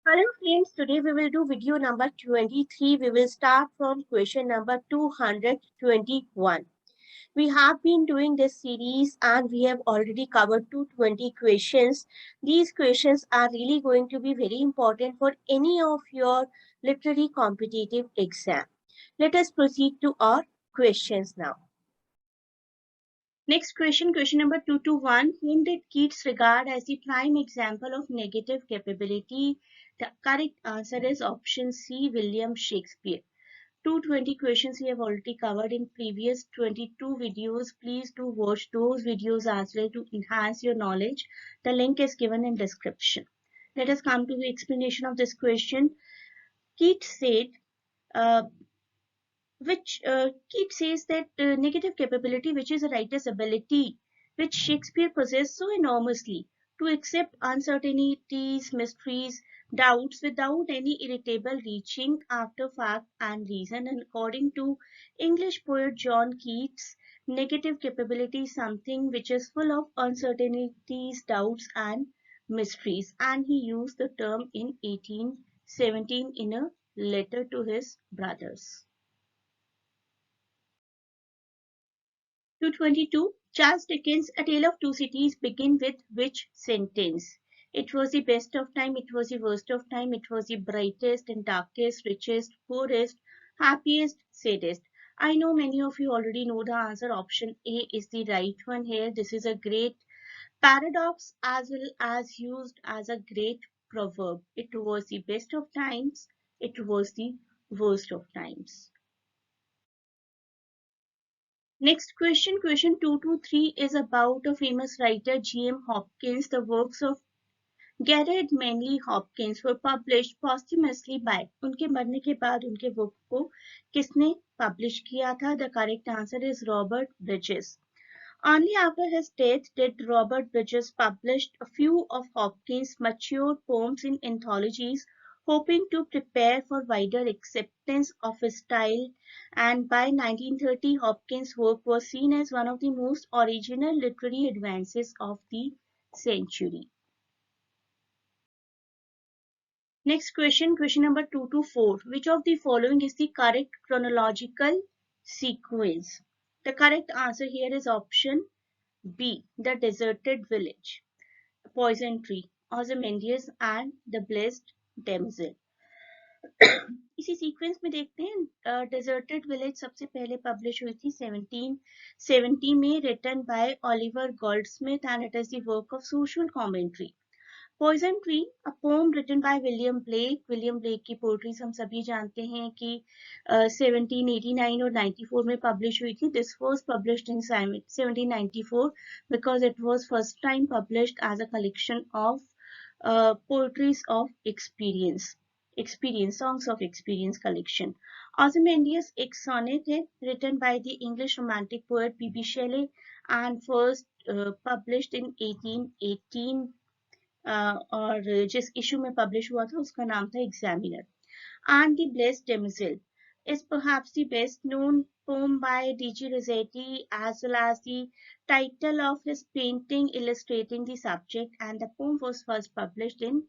Hello friends, today we will do video number 23. We will start from question number 221. We have been doing this series and we have already covered 220 questions. These questions are really going to be very important for any of your literary competitive exam. Let us proceed to our questions now. Next question, question number 221. Whom did Keats regard as the prime example of negative capability? The correct answer is option C, William Shakespeare. 220 questions we have already covered in previous 22 videos. Please do watch those videos as well to enhance your knowledge. The link is given in description. Let us come to the explanation of this question. Keats said, uh, Keats says that negative capability, which is a writer's ability, which Shakespeare possessed so enormously to accept uncertainties, mysteries, doubts without any irritable reaching after fact and reason. And according to English poet John Keats, negative capability is something which is full of uncertainties, doubts, and mysteries. And he used the term in 1817 in a letter to his brothers. 222. Charles Dickens' A Tale of Two Cities begin with which sentence? It was the best of time, it was the worst of time, it was the brightest and darkest, richest, poorest, happiest, saddest. I know many of you already know the answer. Option A is the right one here. This is a great paradox as well as used as a great proverb. It was the best of times, it was the worst of times. Next question, question 223 is about a famous writer G.M. Hopkins. The works of Gerard Manley Hopkins were published posthumously by. उनके मरने के बाद उनके work को किसने publish किया था? The correct answer is Robert Bridges. Only after his death did Robert Bridges publish a few of Hopkins' mature poems in anthologies, hoping to prepare for wider acceptance of his style, and by 1930 Hopkins' work was seen as one of the most original literary advances of the century. Next question, question number 224. Which of the following is the correct chronological sequence? The correct answer here is option B. The Deserted Village, Poison Tree, Ozymandias and The Blessed Damsel. इसी sequence में देखते हैं deserted village सबसे पहले publish हुई थी 1770 में, written by Oliver Goldsmith and it is the work of social commentary. Poison tree, a poem written by William Blake. William Blake की पोएट्रीज हम सभी जानते हैं कि 1789 और 94 में पब्लिश हुई थी. This was published in 1794 because it was first time published as a collection of poetries of experience, songs of experience collection. Ozymandias एक sonnet है written by the English romantic poet P.B. Shelley and first published in 1818 और जिस issue में publish हुआ था उसका नाम था examiner. And the Blessed Damsel is perhaps the best known poem by D.G. Rossetti as well as the title of his painting illustrating the subject, and the poem was first published in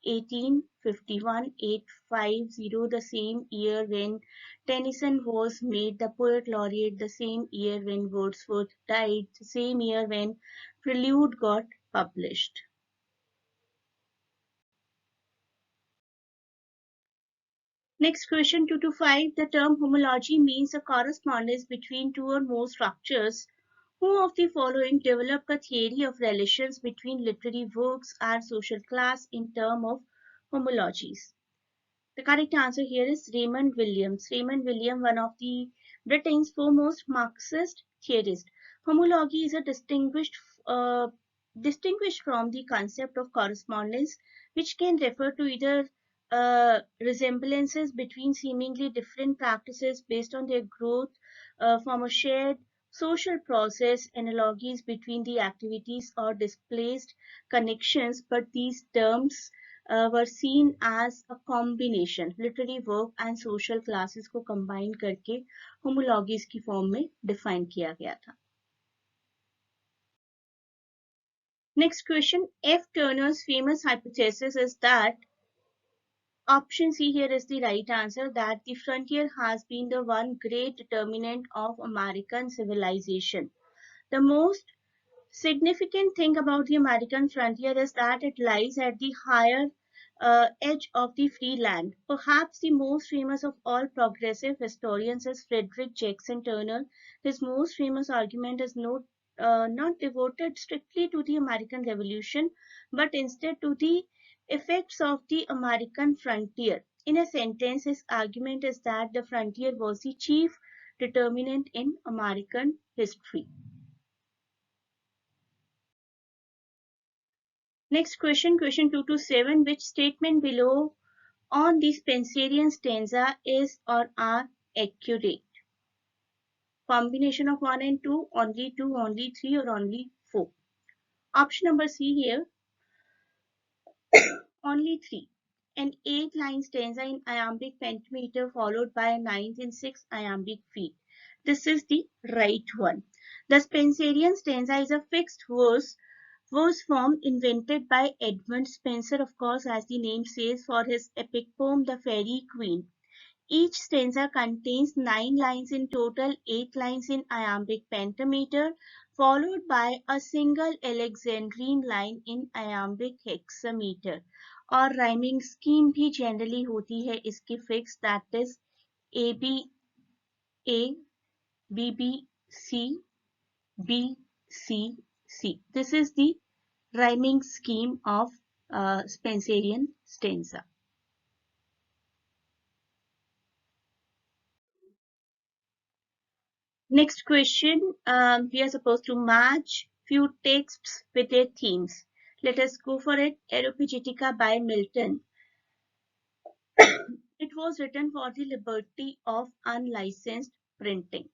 1851-850, the same year when Tennyson was made the poet laureate, the same year when Wordsworth died, the same year when Prelude got published. Next question 225. The term homology means a correspondence between two or more structures. Who of the following developed a theory of relations between literary works and social class in terms of homologies? The correct answer here is Raymond Williams. Raymond Williams, one of the Britain's foremost Marxist theorists. Homology is a distinguished from the concept of correspondence, which can refer to either resemblances between seemingly different practices based on their growth from a shared social process, analogies between the activities, or displaced connections, but these terms were seen as a combination. Literary work and social classes को combine करके homologies की form में define किया गया था. Next question. F. Turner's famous hypothesis is that Option C here is the right answer, that the frontier has been the one great determinant of American civilization. The most significant thing about the American frontier is that it lies at the higher edge of the free land. Perhaps the most famous of all progressive historians is Frederick Jackson Turner. His most famous argument is not devoted strictly to the American Revolution, but instead to the effects of the American frontier. In a sentence, his argument is that the frontier was the chief determinant in American history. Next question, question 2 to 7. Which statement below on the Spencerian stanza is or are accurate? Combination of 1 and 2, only 2, only 3, or only 4. Option number C here, only 3. An 8-line stanza in iambic pentameter followed by a ninth in 6 iambic feet. This is the right one. The Spencerian stanza is a fixed verse form invented by Edmund Spenser, of course, as the name says, for his epic poem The Faerie Queene. Each stanza contains 9 lines in total, 8 lines in iambic pentameter, followed by a single Alexandrine line in iambic hexameter. और rhyming scheme भी generally होती है इसकी fixed, that is AB, A, BB, C, B, C, C. This is the rhyming scheme of Spencerian stanza. Next question, we are supposed to match few texts with their themes. Let us go for it. Areopagitica by Milton. It was written for the liberty of unlicensed printing.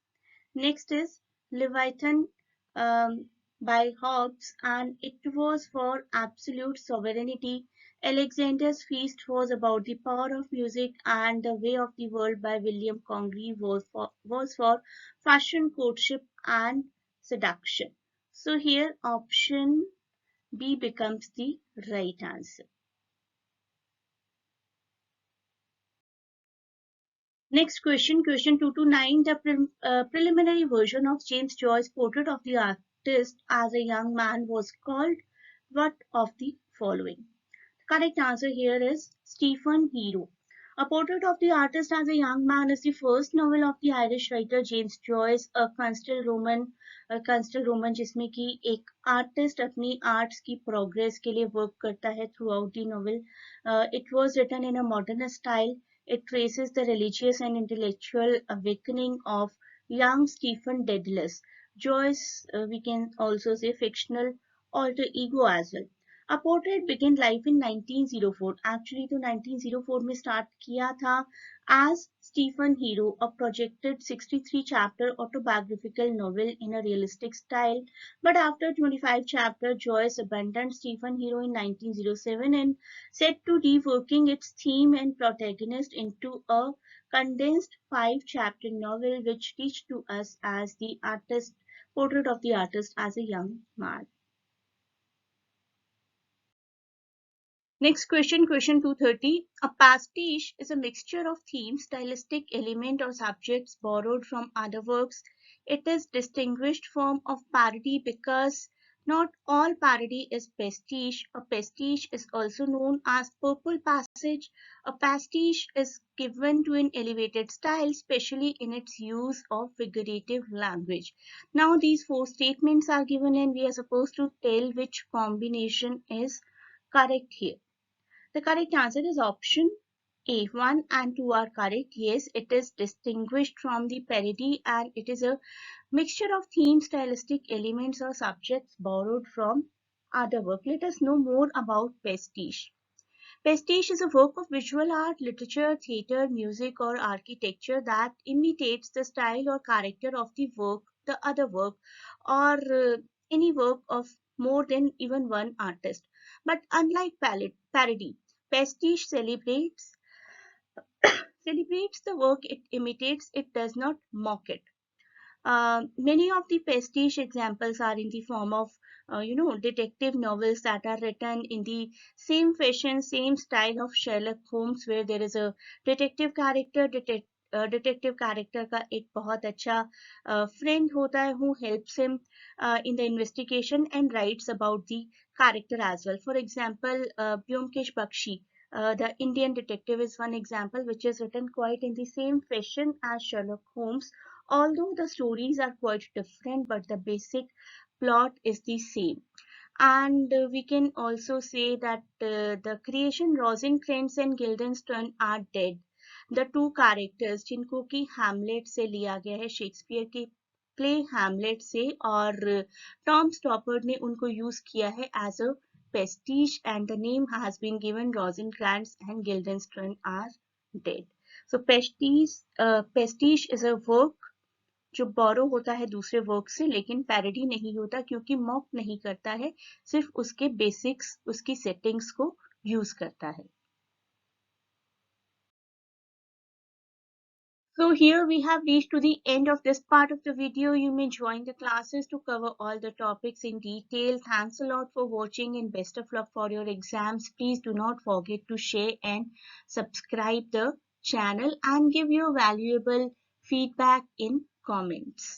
Next is Leviathan by Hobbes, and it was for absolute sovereignty. Alexander's Feast was about the power of music, and The Way of the World by William Congreve was for fashion, courtship, and seduction. So here option B becomes the right answer. Next question, question 2 to 9. The preliminary version of James Joyce's portrait of the artist as a young man was called what of the following? The correct answer here is Stephen Hero. A Portrait of the Artist as a Young Man is the first novel of the Irish writer James Joyce, a künstlerroman जिसमें कि एक artist अपनी arts की progress के लिए work करता है through out the novel. It was written in a modern style. It traces the religious and intellectual awakening of young Stephen Dedalus. Joyce, we can also say fictional alter ego as well. A Portrait began life in 1904. Actually तो 1904 में start किया था as Stephen Hero, a projected 63 chapter autobiographical novel in a realistic style. But after 25 chapters, Joyce abandoned Stephen Hero in 1907 and set to reworking its theme and protagonist into a condensed 5-chapter novel which reached to us as the artist portrait of the artist as a young man. Next question, question 230. A pastiche is a mixture of themes, stylistic element or subjects borrowed from other works. It is distinguished from of parody because not all parody is pastiche. A pastiche is also known as purple passage. A pastiche is given to an elevated style, especially in its use of figurative language. Now these 4 statements are given and we are supposed to tell which combination is correct here. The correct answer is option A. 1 and 2 are correct. Yes, it is distinguished from the parody and it is a mixture of theme, stylistic elements or subjects borrowed from other work. Let us know more about pastiche. Pastiche is a work of visual art, literature, theatre, music or architecture that imitates the style or character of the other work or any work of more than even one artist. But unlike parody, pastiche celebrates the work it imitates, it does not mock it. Many of the pastiche examples are in the form of detective novels that are written in the same fashion, same style of Sherlock Holmes, where there is a detective character. Detective character का एक बहुत अच्छा friend होता है who helps him in the investigation and writes about the character as well. For example, Byomkesh Bakshi, the Indian detective, is one example which is written quite in the same fashion as Sherlock Holmes. Although the stories are quite different, but the basic plot is the same. And we can also say that the creation Rosencrantz and Guildenstern are dead. The two characters जिनको कि Hamlet से लिया गया है, Shakespeare के play Hamlet से, और Tom स्टॉपर्ड ने उनको यूज किया है as a pastiche, and the name has been given Rosencrantz and Guildenstern are dead. So pastiche is a work जो बोरो होता है दूसरे वर्क से, लेकिन पैरोडी नहीं होता क्योंकि मॉक नहीं करता है, सिर्फ उसके बेसिक्स, उसकी सेटिंग्स को यूज करता है. So here we have reached to the end of this part of the video. You may join the classes to cover all the topics in detail. Thanks a lot for watching and best of luck for your exams. Please do not forget to share and subscribe the channel and give your valuable feedback in comments.